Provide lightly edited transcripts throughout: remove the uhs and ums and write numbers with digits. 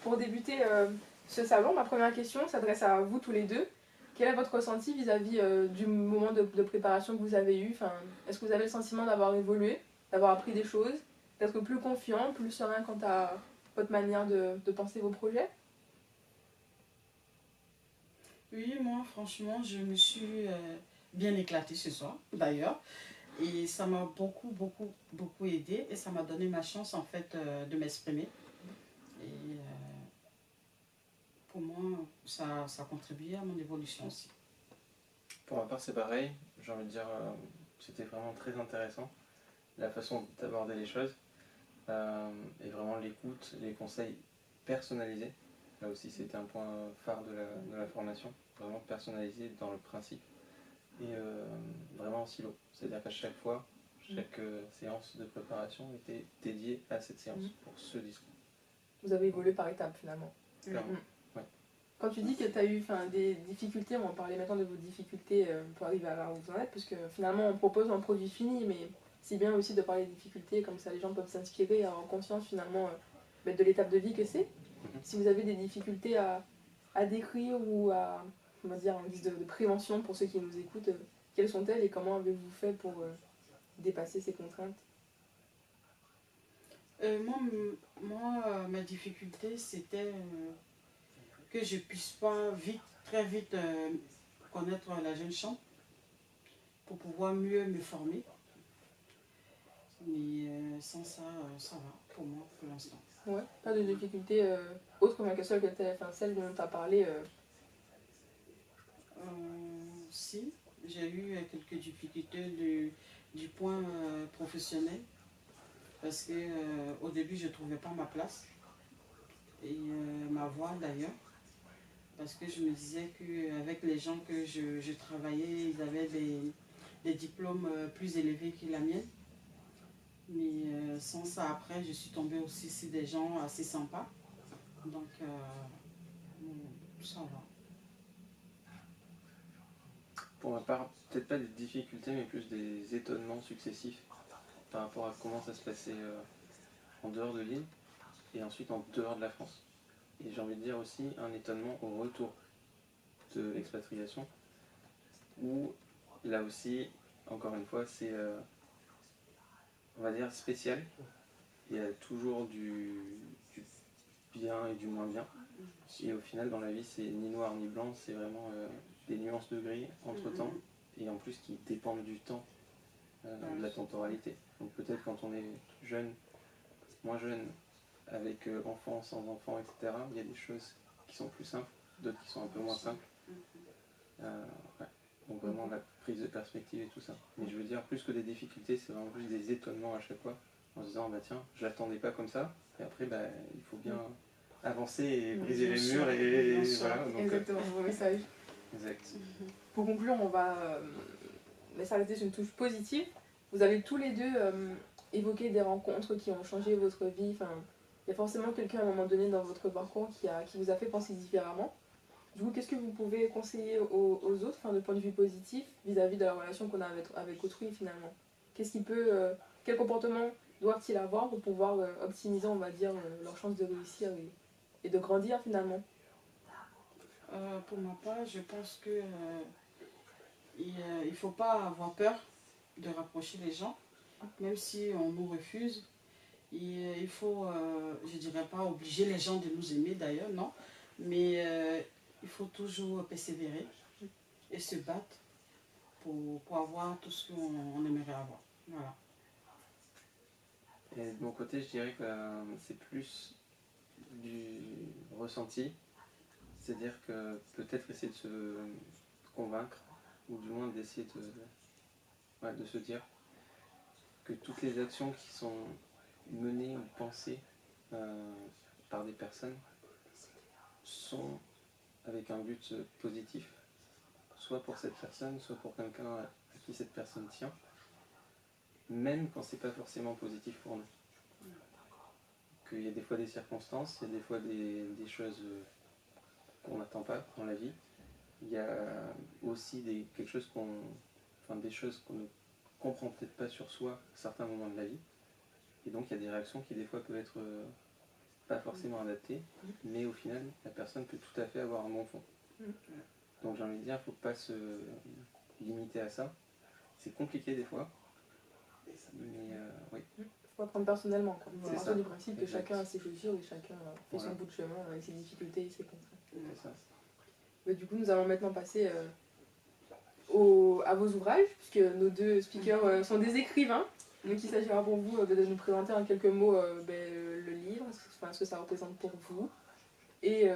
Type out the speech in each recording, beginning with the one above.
pour débuter ce salon, ma première question s'adresse à vous tous les deux. Quel est votre ressenti vis-à-vis du moment de préparation que vous avez eu? Enfin, est-ce que vous avez le sentiment d'avoir évolué, d'avoir appris des choses, d'être plus confiant, plus serein quant à votre manière de penser vos projets? Oui, moi, franchement, je me suis bien éclatée ce soir, d'ailleurs. Et ça m'a beaucoup aidé. Et ça m'a donné ma chance, en fait, de m'exprimer. Et pour moi, ça a contribué à mon évolution aussi. Pour ma part, c'est pareil. J'ai envie de dire, c'était vraiment très intéressant. La façon d'aborder les choses. Et vraiment l'écoute, les conseils personnalisés. Là aussi, c'était un point phare de la formation. Vraiment personnalisé dans le principe. Et vraiment en silo. C'est-à-dire qu'à chaque fois, chaque séance de préparation était dédiée à cette séance pour ce discours. Vous avez évolué par étapes finalement. Clairement. Ouais. Quand tu dis que tu as eu des difficultés, on va parler maintenant de vos difficultés pour arriver à là où vous en êtes, parce que finalement on propose un produit fini, mais c'est bien aussi de parler des difficultés, comme ça les gens peuvent s'inspirer et avoir conscience finalement de l'étape de vie que c'est. Si vous avez des difficultés à décrire ou à, on va dire, en guise de prévention pour ceux qui nous écoutent, quelles sont-elles et comment avez-vous fait pour dépasser ces contraintes? Ma difficulté, c'était que je puisse pas très vite connaître la jeune chambre pour pouvoir mieux me former. Mais sans ça, ça va pour moi pour l'instant. Ouais, pas de difficultés autres que celle dont tu as parlé. Si, j'ai eu quelques difficultés du point professionnel parce que au début je ne trouvais pas ma place et ma voie d'ailleurs parce que je me disais qu'avec les gens que je travaillais, ils avaient des diplômes plus élevés que la mienne. Mais sans ça, après, je suis tombée aussi sur des gens assez sympas. Donc, ça va. Pour ma part, peut-être pas des difficultés, mais plus des étonnements successifs par rapport à comment ça se passait en dehors de l'île et ensuite en dehors de la France. Et j'ai envie de dire aussi un étonnement au retour de l'expatriation, où là aussi, encore une fois, c'est, on va dire, spécial. Il y a toujours du bien et du moins bien. Et au final, dans la vie, c'est ni noir ni blanc, c'est vraiment des nuances de gris entre temps, et en plus qui dépendent du temps, de la temporalité. Donc peut-être quand on est jeune, moins jeune, avec enfants, sans enfants, etc., il y a des choses qui sont plus simples, d'autres qui sont un peu moins simples. Ouais. Donc vraiment la prise de perspective et tout ça. Mais je veux dire, plus que des difficultés, c'est vraiment plus des étonnements à chaque fois, en se disant, bah tiens, je l'attendais pas comme ça, et après, bah, il faut bien avancer et briser les murs, et voilà. Donc, exactement, vos messages. Exact. Pour conclure, on va s'arrêter sur une touche positive. Vous avez tous les deux évoqué des rencontres qui ont changé votre vie. Enfin, il y a forcément quelqu'un à un moment donné dans votre parcours qui vous a fait penser différemment. Du coup, qu'est-ce que vous pouvez conseiller aux autres, de point de vue positif, vis-à-vis de la relation qu'on a avec autrui finalement? Quel comportement doivent-ils avoir pour pouvoir optimiser, on va dire, leur chance de réussir et de grandir finalement? Pour ma part, je pense que il ne faut pas avoir peur de rapprocher les gens, même si on nous refuse. Et il faut, je ne dirais pas obliger les gens de nous aimer d'ailleurs, non, mais il faut toujours persévérer et se battre pour avoir tout ce qu'on aimerait avoir. Voilà. Et de mon côté, je dirais que c'est plus du ressenti, c'est-à-dire que peut-être essayer de se convaincre, ou du moins d'essayer de se dire que toutes les actions qui sont menées ou pensées par des personnes sont avec un but positif, soit pour cette personne, soit pour quelqu'un à qui cette personne tient, même quand c'est pas forcément positif pour nous. Qu'il y a des fois des circonstances, il y a des fois des choses qu'on n'attend pas dans la vie. Il y a aussi des choses qu'on ne comprend peut-être pas sur soi à certains moments de la vie. Et donc il y a des réactions qui des fois peuvent être pas forcément adapté, mais au final, la personne peut tout à fait avoir un bon fond. Donc j'ai envie de dire, il ne faut pas se limiter à ça. C'est compliqué des fois, mais oui. Faut pas prendre personnellement, quoi. C'est On part ça. du principe que Exact. chacun a ses chaussures et chacun fait Voilà. son bout de chemin avec ses difficultés et ses contraintes. C'est ça. Mais du coup, nous allons maintenant passer à vos ouvrages, puisque nos deux speakers sont des écrivains. Donc il s'agira pour vous de nous présenter en quelques mots le livre, ce que ça représente pour vous. Et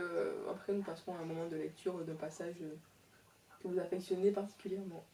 après, nous passerons à un moment de lecture d'un passage que vous affectionnez particulièrement.